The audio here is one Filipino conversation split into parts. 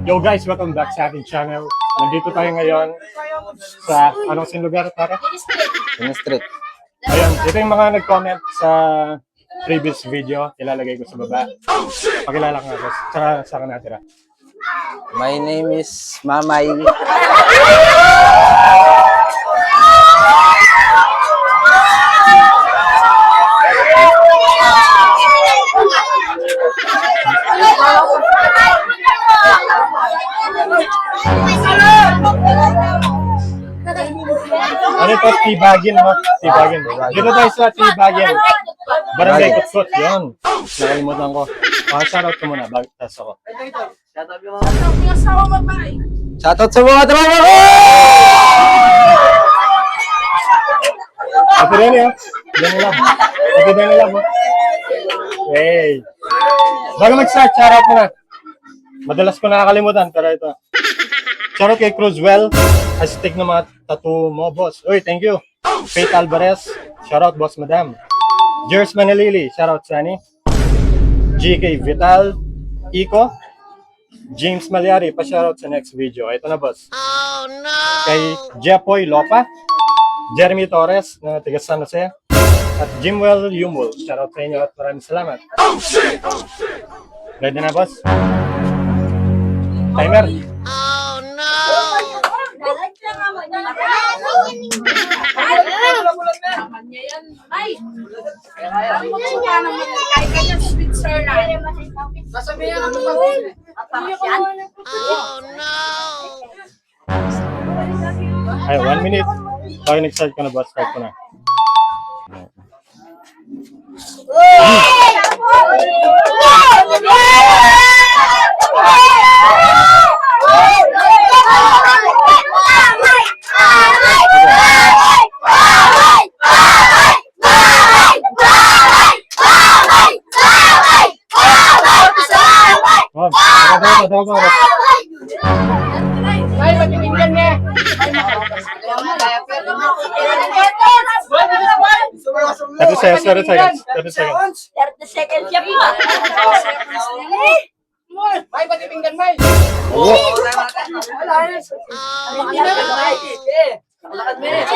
Yo guys, welcome back sa ating channel. Nandito tayo ngayon sa anong lugar para? Street. Ayun, ito yung mga nag-comment sa previous video. Ilalagay ko sa baba. Pakilala ka nga, boss. Tsaka saan ka natira? My name is Mamay. Ano ito? Tibagin mo? Tibagin. Dito tayo sa Tibagin. Barangay Kutsot. Yun. Nakalimutan ko. Shoutout ko muna. Bakit tas ako? Shoutout sa mga tropa ko! Ate rin yun. Diyan lang. Ate din lang. Hey. Bago mag-start, shoutout mo na. Madalas ko nakakalimutan. Pero ito. Shoutout kay Cruzwell. Hashtag ng mga tattoo mo, boss. Uy, thank you. Faith Alvarez. Shoutout, boss, madam. Jers Manalili. Shoutout, Sunny. GK Vital. Iko. James Malyari. Pa-shoutout sa next video. Ito na, boss. Oh, no! Kay Jepoy Lopa. Jeremy Torres na taga San Jose. At Jimwell Yumul. Shoutout sa inyo at maraming salamat. Ready na, boss? Timer. Oh no! Ay, 1 minute. Pag nag-start ko na, boss, start ko na. Oh, tama. Ay, magpipinggan niya. Thirty seconds. 30 seconds siya po. May patipinggan, may.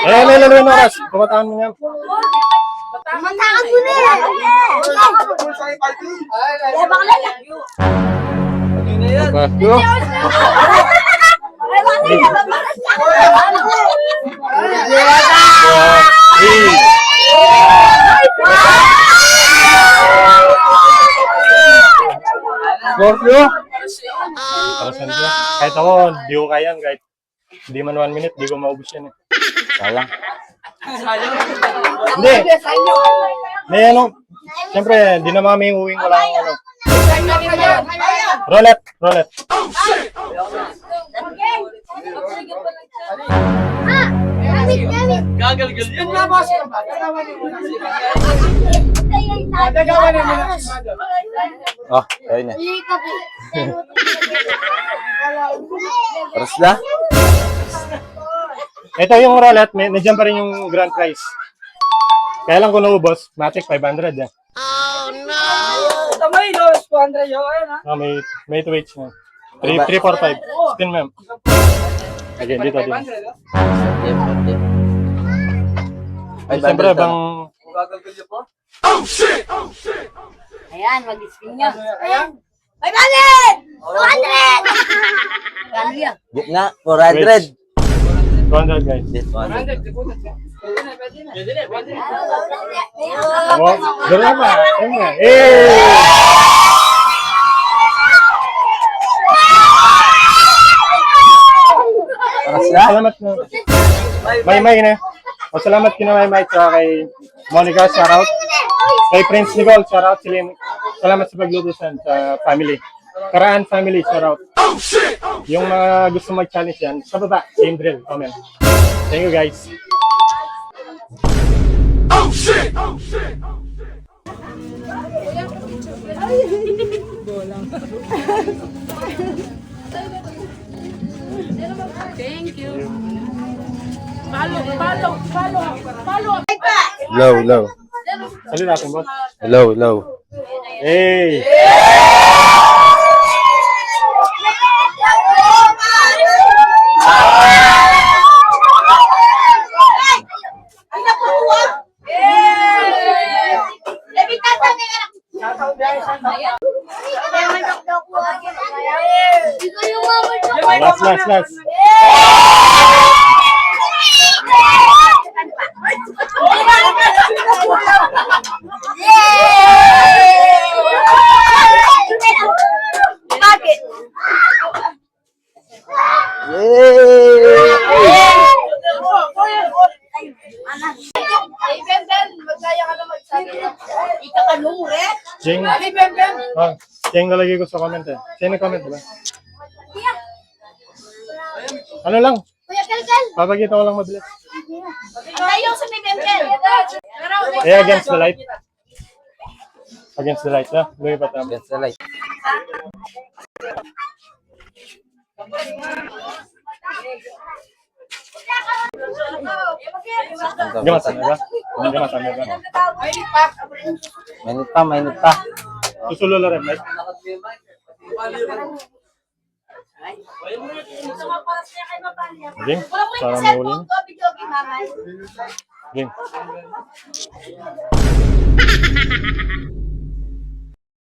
May oras. Pumataan mo niya. Matakan mo na yan. Kaya bakla yan. Scorpio? Kahit ako, di ko kaya yan. Kahit di man 1 minute, di ko maubos yan. Sayang. Hindi. May ano, siyempre, di naman kami uwing wala akong ano. Roulette. Gagalgal yan nga, boss. Dagawan niya muna. Oh, ayun na. Paras na? Ito yung roulette, nandiyan pa rin yung grand prize. Kaya lang kung naubos, matik 500 yan. Tamay, Los. 200 yun. Ayun, ha? May 2 weights na. 3, 4, 5. Spin ma'am. Again, dito. Ay, siyempre, bang... Gagalgal yun po. Ayan, mag-spin nyo. Ayan. 500! 200! Kano yan? Gitna, 400. 200 guys. 100. Pwede na. Oh, gano'n pa. Eh! Paras na? Salamat na. May na. O, salamat kina May tsaka kay Monica, shoutout. Kay Prince Nicole, shoutout. Salamat sa paglutusan sa family. Karaan family, shoutout. Yung mga gusto mag-challenge yan, sa baba, game drill, comment. Thank you guys. Thank you. Follow. Low. Sali natin, boss. Low. Hey! Ikaw yung mama niyo. Last. Bakit? Ay, Bembem, magkaya ka na magsabi. Ikakanure? Jing. Ali, Bem, Bem. Ah, Jing nalagay ko sa comment eh. Sino comment diba? Kuya, Ano lang? Kuya Kelkel. Papakita ko lang mabilis. Tayo sa may Bembem. Eh, against the light. Against the light, ha? Lumipat naman. Against the light. Gamatan na ba? Gamatan na ba? Mainit pa. Susulo lang rin, right? Jing, para mahuli na. Jing.